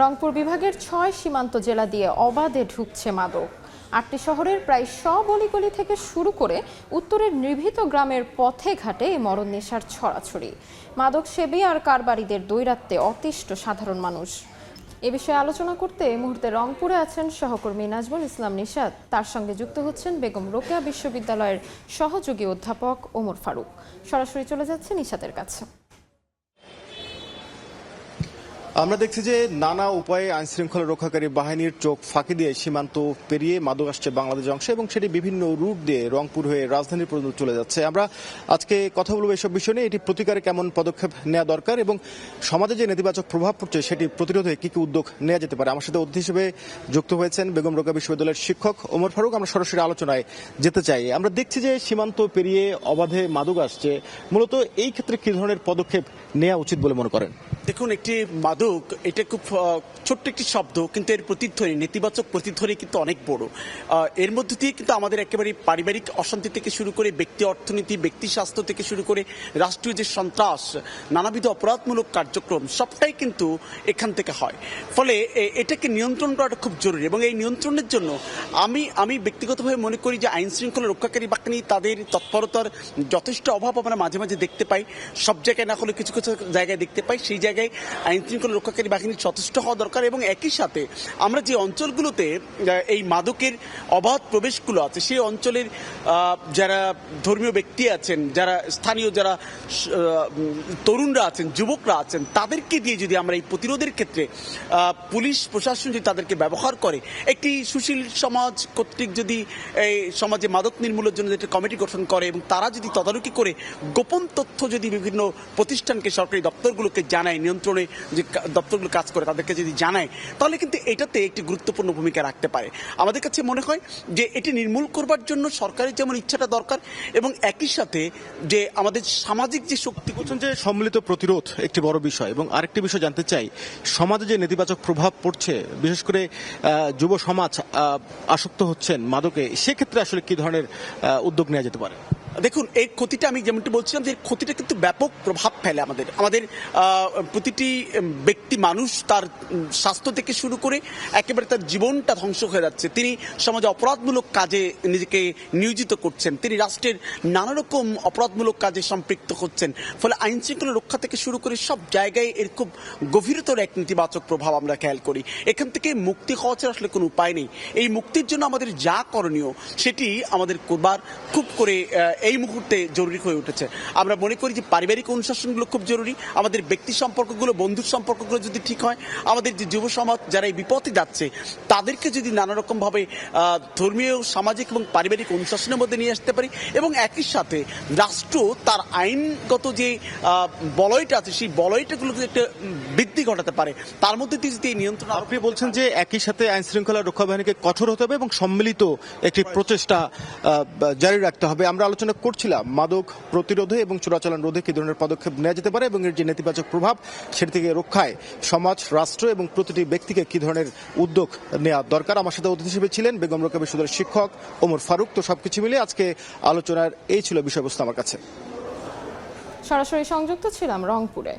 রংপুর বিভাগের ৬ সীমান্ত জেলা দিয়ে অবাধে ঢুকছে মাদক। ৮টি শহরের প্রায় সব অলিগলি থেকে শুরু করে উত্তরের নিভৃত গ্রামের পথে ঘাটে মরণ নেশার ছড়াছড়ি। মাদক সেবী আর কারবারিদের দৈরাত্ম্যে অতিষ্ঠ সাধারণ মানুষ। এ বিষয়ে আলোচনা করতে এই মুহূর্তে রংপুরে আছেন সহকর্মী নাজমুল ইসলাম নিশাত, তার সঙ্গে যুক্ত হচ্ছেন বেগম রোকেয়া বিশ্ববিদ্যালয়ের সহযোগী অধ্যাপক ওমর ফারুক। সরাসরি চলে যাচ্ছে নিশাতের কাছে। আমরা দেখছি যে নানা উপায়ে আইনশৃঙ্খলা রক্ষাকারী বাহিনীর চোখ ফাঁকি দিয়ে সীমান্ত পেরিয়ে মাদক আসছে বাংলাদেশ অংশে এবং সেটি বিভিন্ন রুট দিয়ে রংপুর হয়ে রাজধানী পর্যন্ত চলে যাচ্ছে। আমরা আজকে কথা বলবো এসব বিষয় নিয়ে, এটি প্রতিকারে কেমন পদক্ষেপ নেওয়া দরকার এবং সমাজে যে নেতিবাচক প্রভাব পড়ছে সেটি প্রতিরোধে কি কি উদ্যোগ নেওয়া যেতে পারে। আমার সাথে অতিথি হিসেবে যুক্ত হয়েছেন বেগম রোকেয়া বিশ্ববিদ্যালয়ের শিক্ষক ওমর ফারুক। আমরা সরাসরি আলোচনায় যেতে চাই। আমরা দেখছি যে সীমান্ত পেরিয়ে অবাধে মাদক আসছে, মূলত এই ক্ষেত্রে কি ধরনের পদক্ষেপ নেওয়া উচিত বলে মনে করেন? দেখুন, একটি মাদক এটা খুব ছোট্ট একটি শব্দ, কিন্তু এর প্রতিধ্বনি, নেতিবাচক প্রতিধ্বনি কিন্তু অনেক বড়। এর মধ্যে দিয়ে কিন্তু আমাদের একেবারে পারিবারিক অশান্তি থেকে শুরু করে ব্যক্তি অর্থনীতি, ব্যক্তি স্বাস্থ্য থেকে শুরু করে রাষ্ট্রীয় যে সন্ত্রাস, নানাবিধ অপরাধমূলক কার্যক্রম সবটাই কিন্তু এখান থেকে হয়। ফলে এটাকে নিয়ন্ত্রণ করাটা খুব জরুরি এবং এই নিয়ন্ত্রণের জন্য আমি ব্যক্তিগতভাবে মনে করি যে আইন শৃঙ্খলা রক্ষাকারী বাহিনী তাদের তৎপরতার যথেষ্ট অভাব আমরা মাঝে মাঝে দেখতে পাই। সব জায়গায় না হলে কিছু কিছু জায়গায় দেখতে পাই। সেই জায়গায় আইন শৃঙ্খলা রক্ষাকারী বাহিনীর যথেষ্ট হওয়া দরকার এবং একই সাথে আমরা যে অঞ্চলগুলোতে এই মাদকের অবাধ প্রবেশগুলো আছে সেই অঞ্চলের যারা ধর্মীয় ব্যক্তি আছেন, যারা স্থানীয় যারা তরুণরা আছেন, যুবকরা আছেন, তাদেরকে দিয়ে যদি আমরা এই প্রতিরোধের ক্ষেত্রে পুলিশ প্রশাসন যদি তাদেরকে ব্যবহার করে, একটি সুশীল সমাজ কর্তৃক যদি এই সমাজে মাদক নির্মূলের জন্য একটা কমিটি গঠন করে এবং তারা যদি তদারকি করে গোপন তথ্য যদি বিভিন্ন প্রতিষ্ঠানকে, সরকারি দপ্তরগুলোকে জানায়, নিয়ন্ত্রণে যে দপ্তরগুলো কাজ করে তাদেরকে যদি জানায়, তাহলে কিন্তু এটাতে একটি গুরুত্বপূর্ণ ভূমিকা রাখতে পারে। আমাদের কাছে মনে হয় যে এটি নির্মূল করবার জন্য সরকারের যেমন ইচ্ছাটা দরকার এবং একই সাথে যে আমাদের সামাজিক যে শক্তি। বলছেন যে সম্মিলিত প্রতিরোধ একটি বড় বিষয় এবং আরেকটি বিষয় জানতে চাই, সমাজে যে নেতিবাচক প্রভাব পড়ছে, বিশেষ করে যুব সমাজ আসক্ত হচ্ছেন মাদকে, সেক্ষেত্রে আসলে কি ধরনের উদ্যোগ নেওয়া যেতে পারে? দেখুন, এই ক্ষতিটা আমি যেমনটি বলছিলাম যে ক্ষতিটা কিন্তু ব্যাপক প্রভাব ফেলে আমাদের প্রতিটি ব্যক্তি মানুষ তার স্বাস্থ্য থেকে শুরু করে একেবারে তার জীবনটা ধ্বংস হয়ে যাচ্ছে। তিনি সমাজে অপরাধমূলক কাজে নিজেকে নিয়োজিত করছেন, তিনি রাষ্ট্রের নানা রকম অপরাধমূলক কাজে সম্পৃক্ত হচ্ছেন। ফলে আইন শৃঙ্খলা রক্ষা থেকে শুরু করে সব জায়গায় এর খুব গভীরতর এক নেতিবাচক প্রভাব আমরা খেয়াল করি। এখান থেকে মুক্তি হওয়া ছাড়া আসলে কোনো উপায় নেই। এই মুক্তির জন্য আমাদের যা করণীয় সেটি আমাদের করবার খুব করে এই মুহূর্তে জরুরি হয়ে উঠেছে। আমরা মনে করি যে পারিবারিক অনুশাসনগুলো খুব জরুরি। আমাদের ব্যক্তি সম্পর্কগুলো, বন্ধুর সম্পর্কগুলো যদি ঠিক হয়, আমাদের যে যুব সমাজ যারা এই বিপদে যাচ্ছে তাদেরকে যদি নানা রকমভাবে ধর্মীয়, সামাজিক এবং পারিবারিক অনুশাসনের মধ্যে নিয়ে আসতে পারি এবং একই সাথে রাষ্ট্র তার আইনগত যে বলয়টা আছে সেই বলয়টাগুলোকে একটা বৃদ্ধি ঘটাতে পারে, তার মধ্যে দিয়ে যদি এই নিয়ন্ত্রণ। আপনি বলছেন যে একই সাথে আইন শৃঙ্খলা রক্ষা বাহিনীকে কঠোর হতে হবে এবং সম্মিলিত একটি প্রচেষ্টা জারি রাখতে হবে। আমরা আলোচনা করছিলাম মাদক প্রতিরোধে এবং চোরাচালান রোধে কি ধরনের পদক্ষেপ নেওয়া যেতে পারে এবং এর যে নেতিবাচক প্রভাব সেটি থেকে রক্ষায় সমাজ, রাষ্ট্র এবং প্রতিটি ব্যক্তিকে কি ধরনের উদ্যোগ নেওয়া দরকার। আমার সাথে অতিথি হিসেবে ছিলেন বেগম রোকেয়া বিশ্ববিদ্যালয়ের শিক্ষক ওমর ফারুক। তো সবকিছু মিলে আজকে আলোচনার এই ছিল বিষয়বস্তু আমার কাছে। সরাসরি সংযুক্ত ছিলাম রংপুরে।